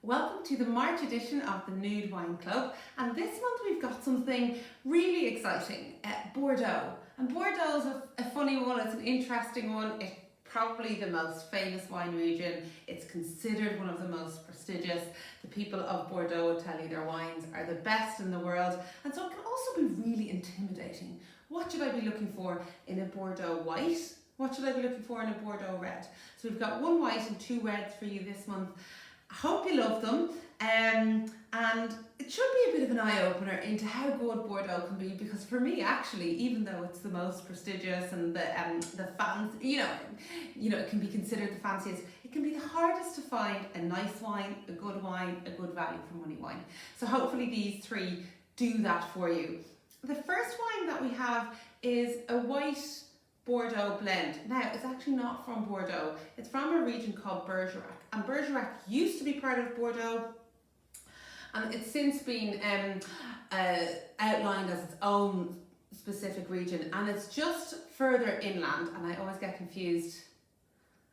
Welcome to the March edition of the Nude Wine Club, and this month we've got something really exciting, Bordeaux. And Bordeaux is a funny one, it's an interesting one, it's probably the most famous wine region, it's considered one of the most prestigious. The people of Bordeaux will tell you their wines are the best in the world, and so it can also be really intimidating. What should I be looking for in a Bordeaux White? What should I be looking for in a Bordeaux Red? So we've got one white and two reds for you this month. I hope you love them, and it should be a bit of an eye-opener into how good Bordeaux can be, because for me actually, even though it's the most prestigious and the fancy, you know, it can be considered the fanciest, it can be the hardest to find a nice wine, a good value for money wine. So hopefully these three do that for you. The first wine that we have is a white Bordeaux blend. Now, it's actually not from Bordeaux. It's from a region called Bergerac. And Bergerac used to be part of Bordeaux, and it's since been outlined as its own specific region. And it's just further inland, and I always get confused.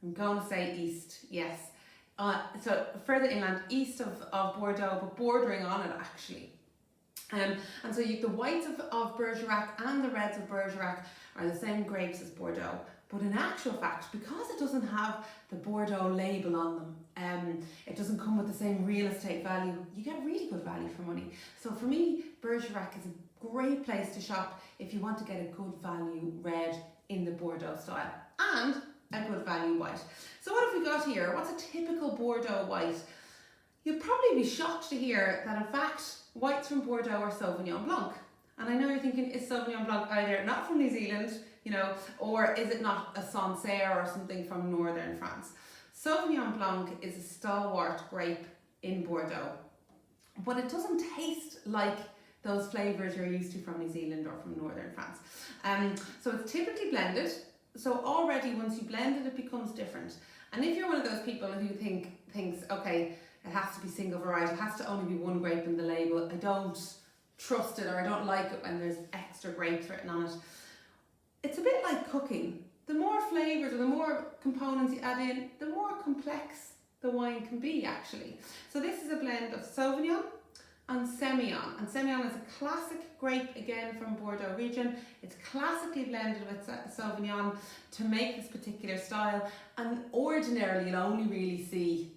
I'm going to say east, yes. So further inland, east of Bordeaux, but bordering on it actually. And so the whites of Bergerac and the reds of Bergerac are the same grapes as Bordeaux, but in actual fact, because it doesn't have the Bordeaux label on them, it doesn't come with the same real estate value, you get really good value for money. So for me, Bergerac is a great place to shop if you want to get a good value red in the Bordeaux style and a good value white. So what have we got here? What's a typical Bordeaux white? You'll probably be shocked to hear that in fact, whites from Bordeaux are Sauvignon Blanc. And I know you're thinking, is Sauvignon Blanc either not from New Zealand, or is it not a Sancerre or something from northern France? Sauvignon Blanc is a stalwart grape in Bordeaux, but it doesn't taste like those flavours you're used to from New Zealand or from northern France. So it's typically blended, so already once you blend it, it becomes different. And if you're one of those people who thinks, okay, it has to be single variety, it has to only be one grape in the label, I don't trust it or I don't like it when there's extra grapes written on it. It's a bit like cooking. The more flavours or the more components you add in, the more complex the wine can be actually. So this is a blend of Sauvignon and Semillon. And Semillon is a classic grape again from Bordeaux region. It's classically blended with Sauvignon to make this particular style, and ordinarily you'll only really see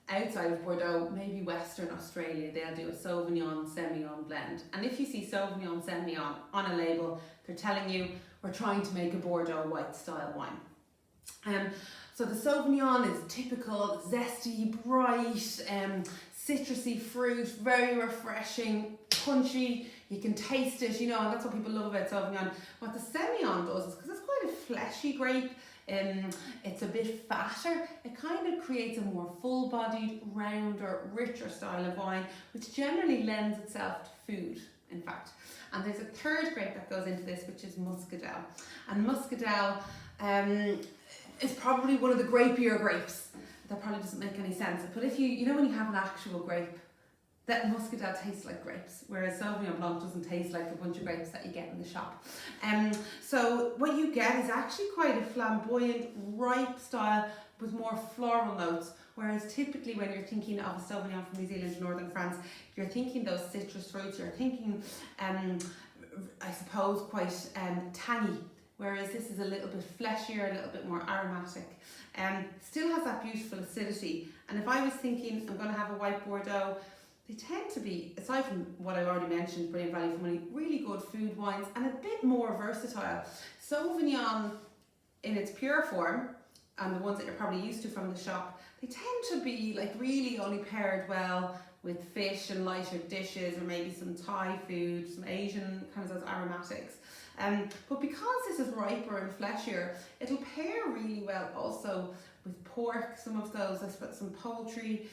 outside of Bordeaux, maybe Western Australia, they'll do a Sauvignon Semillon blend. And if you see Sauvignon Semillon on a label, they're telling you we're trying to make a Bordeaux white style wine. So the Sauvignon is typical, zesty, bright, citrusy fruit, very refreshing, punchy, you can taste it, and that's what people love about Sauvignon. What the Semillon does is, because it's quite a fleshy grape, it's a bit fatter, it kind of creates a more full-bodied, rounder, richer style of wine, which generally lends itself to food, in fact. And there's a third grape that goes into this, which is Muscadel. And Muscadel is probably one of the grapier grapes. That probably doesn't make any sense. But if you know when you have an actual grape, that Muscadel tastes like grapes, whereas Sauvignon Blanc doesn't taste like a bunch of grapes that you get in the shop. So what you get is actually quite a flamboyant, ripe style with more floral notes, whereas typically when you're thinking of a Sauvignon from New Zealand, northern France, you're thinking those citrus fruits, you're thinking, I suppose, quite tangy, whereas this is a little bit fleshier, a little bit more aromatic. Still has that beautiful acidity. And if I was thinking I'm going to have a white Bordeaux, they tend to be, aside from what I already mentioned, brilliant value for money, really good food wines and a bit more versatile. Sauvignon in its pure form, and the ones that you're probably used to from the shop, they tend to be like really only paired well with fish and lighter dishes, or maybe some Thai food, some Asian kind of those aromatics. But because this is riper and fleshier, it'll pair really well also with pork, some of those, some poultry,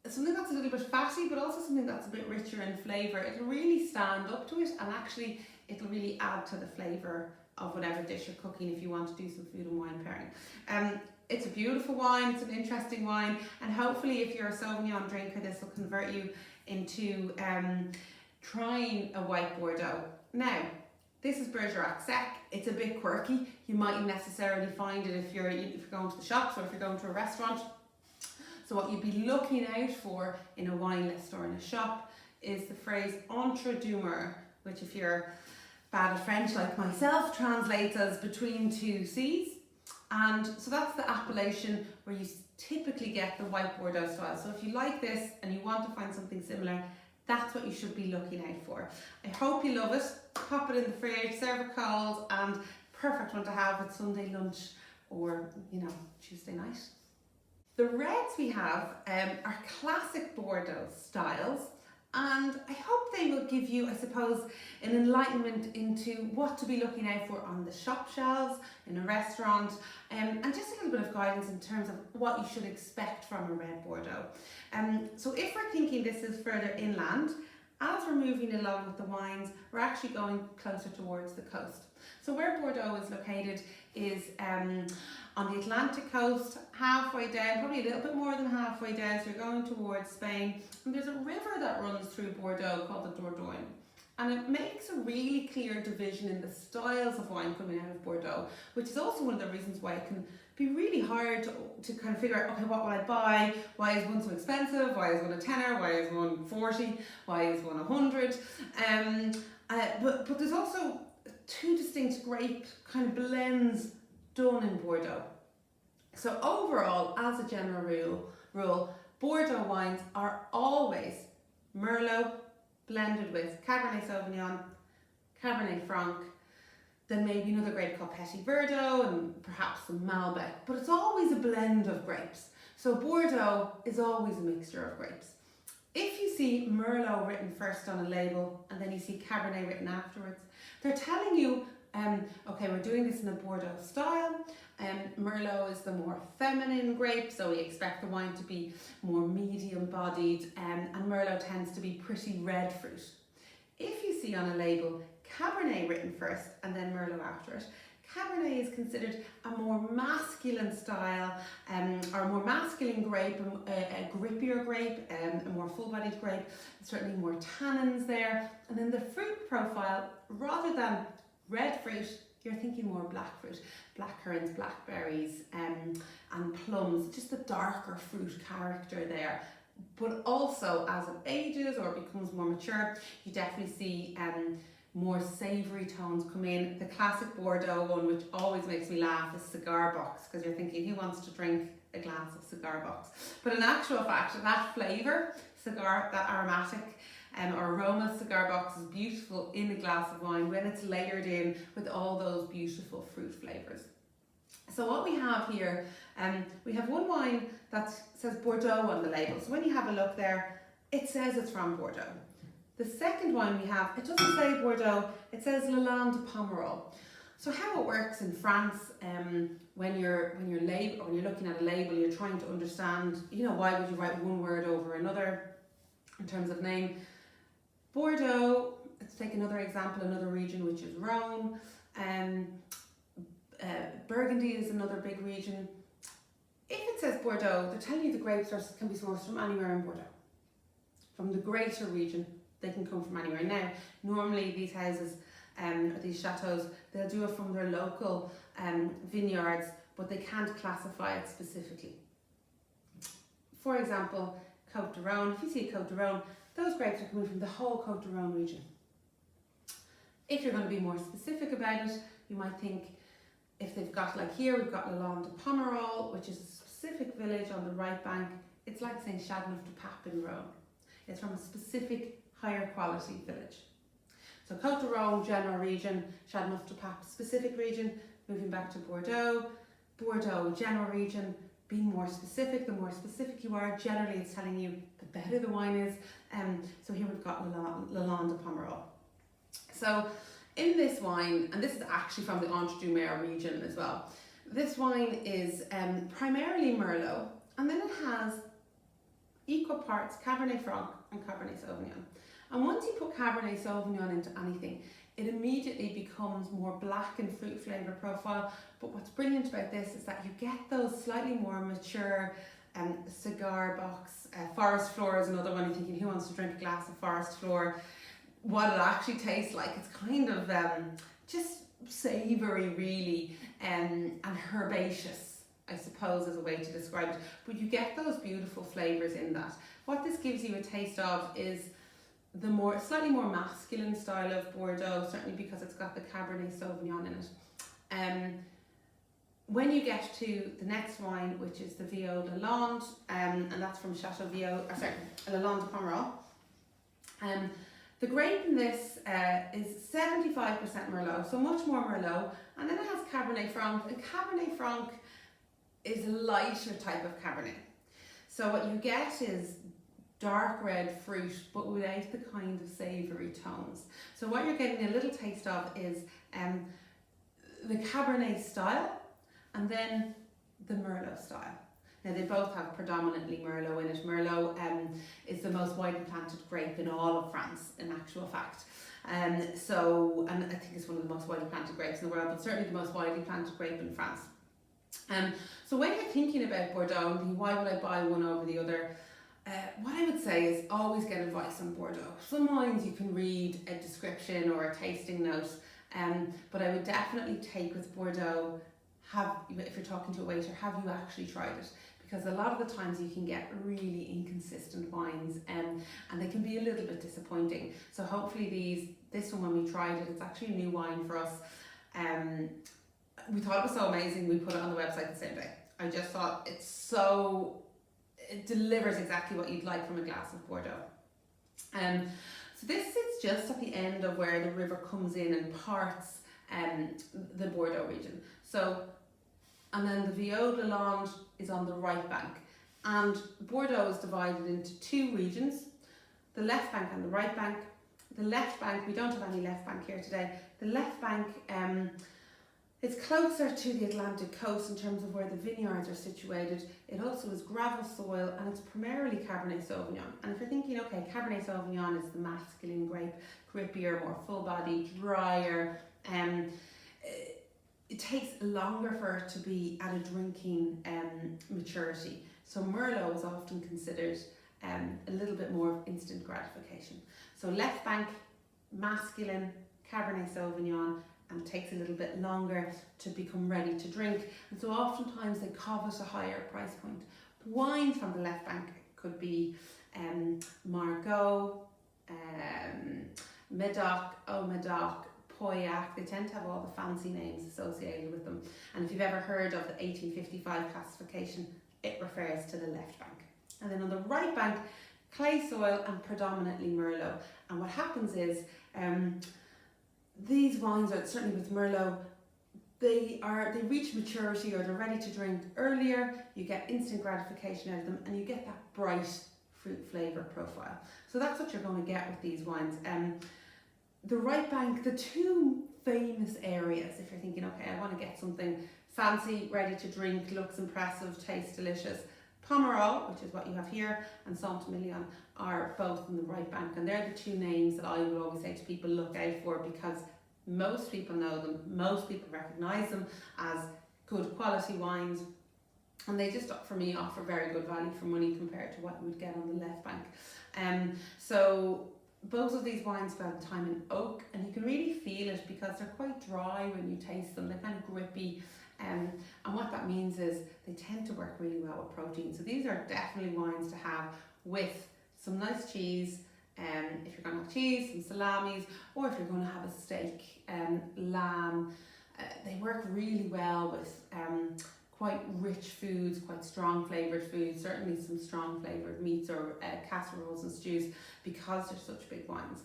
something that's a little bit fatty, but also something that's a bit richer in flavour. It'll really stand up to it, and actually it'll really add to the flavour of whatever dish you're cooking if you want to do some food and wine pairing. It's a beautiful wine, it's an interesting wine, and hopefully if you're a Sauvignon drinker, this will convert you into trying a white Bordeaux. Now, this is Bergerac Sec. It's a bit quirky. You mightn't necessarily find it if you're going to the shops or if you're going to a restaurant. So what you'd be looking out for in a wine list or in a shop is the phrase entre deux mers, which if you're bad at French like myself, translates as between two seas. And so that's the appellation where you typically get the white Bordeaux style. So if you like this and you want to find something similar, that's what you should be looking out for. I hope you love it. Pop it in the fridge, serve it cold, and perfect one to have with Sunday lunch or, you know, Tuesday night. The reds we have are classic Bordeaux styles, and I hope they will give you, I suppose, an enlightenment into what to be looking out for on the shop shelves, in a restaurant, and just a little bit of guidance in terms of what you should expect from a red Bordeaux. So if we're thinking this is further inland, as we're moving along with the wines, we're actually going closer towards the coast. So where Bordeaux is located is on the Atlantic coast, halfway down, probably a little bit more than halfway down, so you're going towards Spain. And there's a river that runs through Bordeaux called the Dordogne. And it makes a really clear division in the styles of wine coming out of Bordeaux, which is also one of the reasons why it can be really hard to kind of figure out, okay, what will I buy? Why is one so expensive? Why is one a tenner? Why is one 40? Why is one 100? But there's also two distinct grape kind of blends done in Bordeaux. So overall, as a general rule, Bordeaux wines are always Merlot blended with Cabernet Sauvignon, Cabernet Franc, then maybe another grape called Petit Verdot and perhaps some Malbec, but it's always a blend of grapes. So Bordeaux is always a mixture of grapes. If you see Merlot written first on a label and then you see Cabernet written afterwards, they're telling you, okay, we're doing this in a Bordeaux style. Merlot is the more feminine grape, so we expect the wine to be more medium bodied, and Merlot tends to be pretty red fruit. If you see on a label Cabernet written first and then Merlot after it, Cabernet is considered a more masculine style, or a more masculine grape, a grippier grape, a more full-bodied grape, certainly more tannins there. And then the fruit profile, rather than red fruit, you're thinking more black fruit, black currants, blackberries, and plums, just the darker fruit character there. But also as it ages or becomes more mature, you definitely see more savoury tones come in. The classic Bordeaux one, which always makes me laugh, is cigar box, because you're thinking, who wants to drink a glass of cigar box? But in actual fact, that flavour, cigar, that aromatic or aroma cigar box is beautiful in a glass of wine when it's layered in with all those beautiful fruit flavours. So what we have here, we have one wine that says Bordeaux on the label. So when you have a look there, it says it's from Bordeaux. The second wine we have, it doesn't say Bordeaux, it says Lalonda Pomerol. So how it works in France, when you're looking at a label, you're trying to understand, you know, why would you write one word over another in terms of name. Bordeaux, let's take another example, another region, which is Rhone. Burgundy is another big region. If it says Bordeaux, they're telling you the grapes can be sourced from anywhere in Bordeaux. From the greater region, they can come from anywhere. Now, normally these houses, or these chateaus, they'll do it from their local vineyards, but they can't classify it specifically. For example, Côte de Rhone, if you see a Côte de Rhone, those grapes are coming from the whole Côte de Rhone region. If you're going to be more specific about it, you might think, if they've got, like here, we've got Lalonda Pomerol, which is a specific village on the right bank. It's like saying Chateau in Rhone. It's from a specific higher quality village. So Côte de Rhone, general region, Chateau specific region, moving back to Bordeaux. Bordeaux, general region, being more specific. The more specific you are, generally it's telling you the better the wine is. So here we've got Lalonda Pomerol. So in this wine, and this is actually from the Entre-deux-Mers region as well, this wine is primarily Merlot, and then it has equal parts Cabernet Franc and Cabernet Sauvignon. And once you put Cabernet Sauvignon into anything, it immediately becomes more black and fruit flavour profile. But what's brilliant about this is that you get those slightly more mature cigar box. Forest Floor is another one. You're thinking, who wants to drink a glass of Forest Floor? What it actually tastes like, it's kind of just savoury really, and herbaceous. I suppose, as a way to describe it. But you get those beautiful flavours in that. What this gives you a taste of is the slightly more masculine style of Bordeaux, certainly because it's got the Cabernet Sauvignon in it. When you get to the next wine, which is the Viola Land, and that's from Chateau Lalonda Pomerol. The grape in this is 75% Merlot, so much more Merlot, and then it has Cabernet Franc, and Cabernet Franc is a lighter type of Cabernet. So what you get is dark red fruit, but without the kind of savoury tones. So what you're getting a little taste of is the Cabernet style, and then the Merlot style. Now they both have predominantly Merlot in it. Merlot is the most widely planted grape in all of France, in actual fact. And I think it's one of the most widely planted grapes in the world, but certainly the most widely planted grape in France. So when you're thinking about Bordeaux and thinking, why would I buy one over the other? What I would say is always get advice on Bordeaux. Some wines you can read a description or a tasting note, but I would definitely take with Bordeaux, if you're talking to a waiter, have you actually tried it? Because a lot of the times you can get really inconsistent wines, and they can be a little bit disappointing. So hopefully this one, when we tried it, it's actually a new wine for us. We thought it was so amazing, we put it on the website the same day. I just thought it delivers exactly what you'd like from a glass of Bordeaux. So this is just at the end of where the river comes in and parts the Bordeaux region. And then the Viola Land is on the right bank. And Bordeaux is divided into two regions, the left bank and the right bank. The left bank, we don't have any left bank here today. The left bank, it's closer to the Atlantic coast in terms of where the vineyards are situated. It also is gravel soil, and it's primarily Cabernet Sauvignon. And if you're thinking, okay, Cabernet Sauvignon is the masculine grape, grippier, more full-bodied, drier, it takes longer for it to be at a drinking maturity. So Merlot is often considered a little bit more of instant gratification. So left bank, masculine, Cabernet Sauvignon, and takes a little bit longer to become ready to drink. And so oftentimes they covet a higher price point. Wines from the left bank could be Margaux, Medoc, Haut-Medoc, Pauillac. They tend to have all the fancy names associated with them. And if you've ever heard of the 1855 classification, it refers to the left bank. And then on the right bank, clay soil and predominantly Merlot. And what happens is, these wines, are certainly with Merlot, they reach maturity or they're ready to drink earlier. You get instant gratification out of them, and you get that bright fruit flavour profile. So that's what you're going to get with these wines. The right bank, the two famous areas, if you're thinking, okay, I want to get something fancy, ready to drink, looks impressive, tastes delicious. Pomerol, which is what you have here, and Emilion are both in the right bank, and they're the two names that I would always say to people, look out for, because most people know them, most people recognise them as good quality wines, and they just, for me, offer very good value for money compared to what you would get on the left bank. So both of these wines spend time in oak, and you can really feel it because they're quite dry when you taste them. They're kind of grippy, and what that means is they tend to work really well with protein. So these are definitely wines to have with some nice cheese, if you're going to have cheese, some salamis, or if you're going to have a steak, lamb. They work really well with quite rich foods, quite strong flavoured foods, certainly some strong flavoured meats or casseroles and stews, because they're such big wines.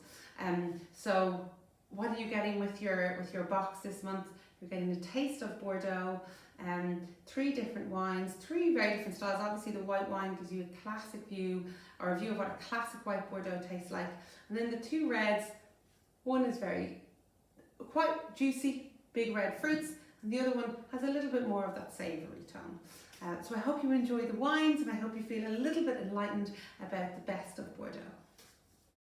So what are you getting with your box this month? You're getting a taste of Bordeaux, 3 different wines, 3 very different styles. Obviously the white wine gives you a classic view, or a view of what a classic white Bordeaux tastes like. And then the 2 reds, one is quite juicy, big red fruits, and the other one has a little bit more of that savoury tone. So I hope you enjoy the wines, and I hope you feel a little bit enlightened about the best of Bordeaux.